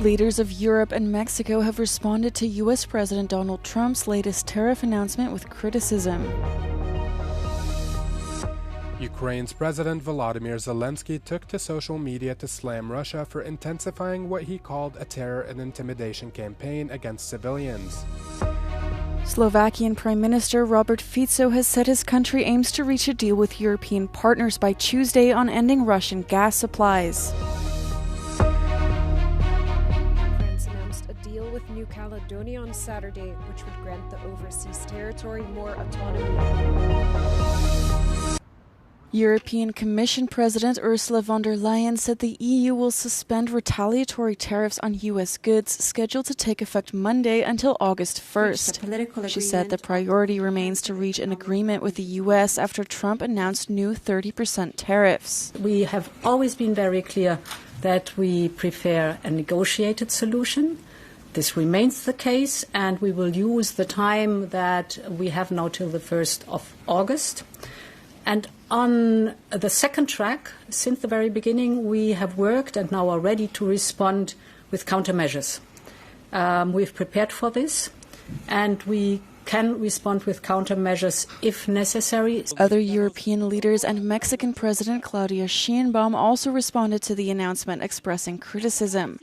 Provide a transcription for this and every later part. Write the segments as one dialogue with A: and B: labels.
A: Leaders of Europe and Mexico have responded to U.S. President Donald Trump's latest tariff announcement with criticism.
B: Ukraine's President Volodymyr Zelensky took to social media to slam Russia for intensifying what he called a terror and intimidation campaign against civilians.
A: Slovakian Prime Minister Robert Fico has said his country aims to reach a deal with European partners by Tuesday on ending Russian gas supplies.
C: With New Caledonia on Saturday, which would grant the overseas territory more autonomy.
A: European Commission President Ursula von der Leyen said the EU will suspend retaliatory tariffs on U.S. goods scheduled to take effect Monday until August 1st. She said the priority remains to reach an agreement with the U.S. after Trump announced new 30% tariffs.
D: We have always been very clear that we prefer a negotiated solution. This remains the case, and we will use the time that we have now till the 1st of August. And on the second track, since the very beginning, we have worked and now are ready to respond with countermeasures. We've prepared for this, and we can respond with countermeasures if necessary.
A: Other European leaders and Mexican President Claudia Sheinbaum also responded to the announcement, expressing criticism.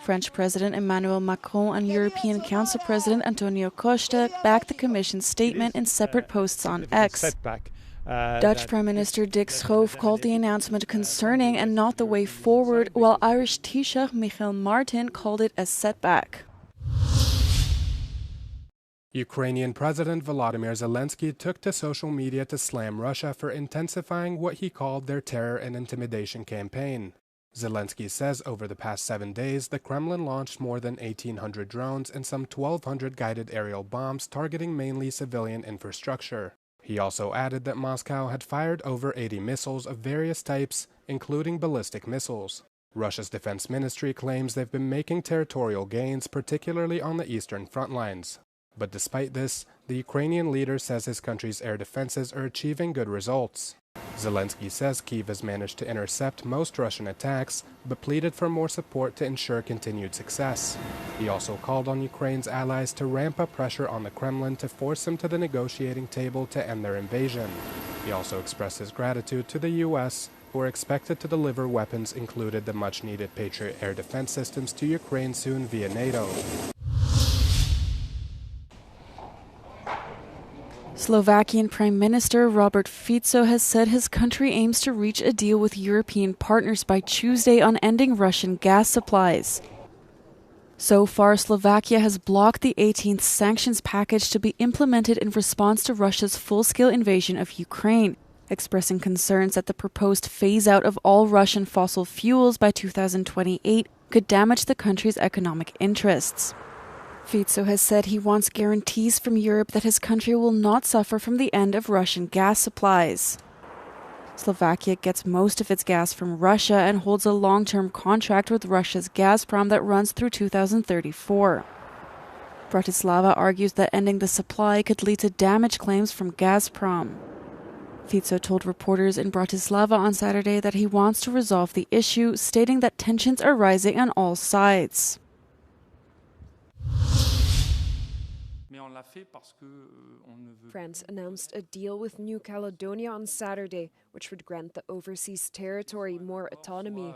A: French President Emmanuel Macron and European Council President Antonio Costa backed the Commission's statement in separate posts on X. Dutch Prime Minister Dick Schoof called the announcement concerning and not the way forward, while Irish Taoiseach Michael Martin called it a setback.
B: Ukrainian President Volodymyr Zelensky took to social media to slam Russia for intensifying what he called their terror and intimidation campaign. Zelensky says over the past 7 days, the Kremlin launched more than 1,800 drones and some 1,200 guided aerial bombs targeting mainly civilian infrastructure. He also added that Moscow had fired over 80 missiles of various types, including ballistic missiles. Russia's defense ministry claims they've been making territorial gains, particularly on the eastern front lines. But despite this, the Ukrainian leader says his country's air defenses are achieving good results. Zelensky says Kyiv has managed to intercept most Russian attacks, but pleaded for more support to ensure continued success. He also called on Ukraine's allies to ramp up pressure on the Kremlin to force them to the negotiating table to end their invasion. He also expressed his gratitude to the U.S., who are expected to deliver weapons, including the much-needed Patriot air defense systems, to Ukraine soon via NATO.
A: Slovakian Prime Minister Robert Fico has said his country aims to reach a deal with European partners by Tuesday on ending Russian gas supplies. So far, Slovakia has blocked the 18th sanctions package to be implemented in response to Russia's full-scale invasion of Ukraine, expressing concerns that the proposed phase-out of all Russian fossil fuels by 2028 could damage the country's economic interests. Fico has said he wants guarantees from Europe that his country will not suffer from the end of Russian gas supplies. Slovakia gets most of its gas from Russia and holds a long-term contract with Russia's Gazprom that runs through 2034. Bratislava argues that ending the supply could lead to damage claims from Gazprom. Fico told reporters in Bratislava on Saturday that he wants to resolve the issue, stating that tensions are rising on all sides.
C: France announced a deal with New Caledonia on Saturday, which would grant the overseas territory more autonomy.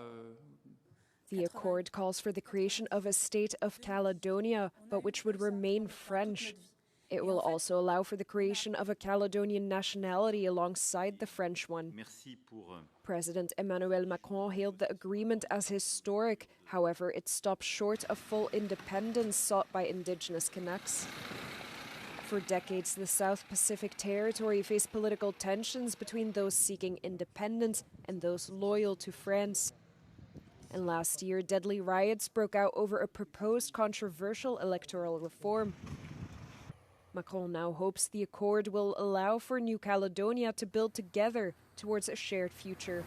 C: The accord calls for the creation of a state of Caledonia, but which would remain French. It will also allow for the creation of a Caledonian nationality alongside the French one. President Emmanuel Macron hailed the agreement as historic. However, it stops short of full independence sought by indigenous Canucks. For decades, the South Pacific Territory faced political tensions between those seeking independence and those loyal to France. And last year, deadly riots broke out over a proposed controversial electoral reform. Macron now hopes the accord will allow for New Caledonia to build together towards a shared future.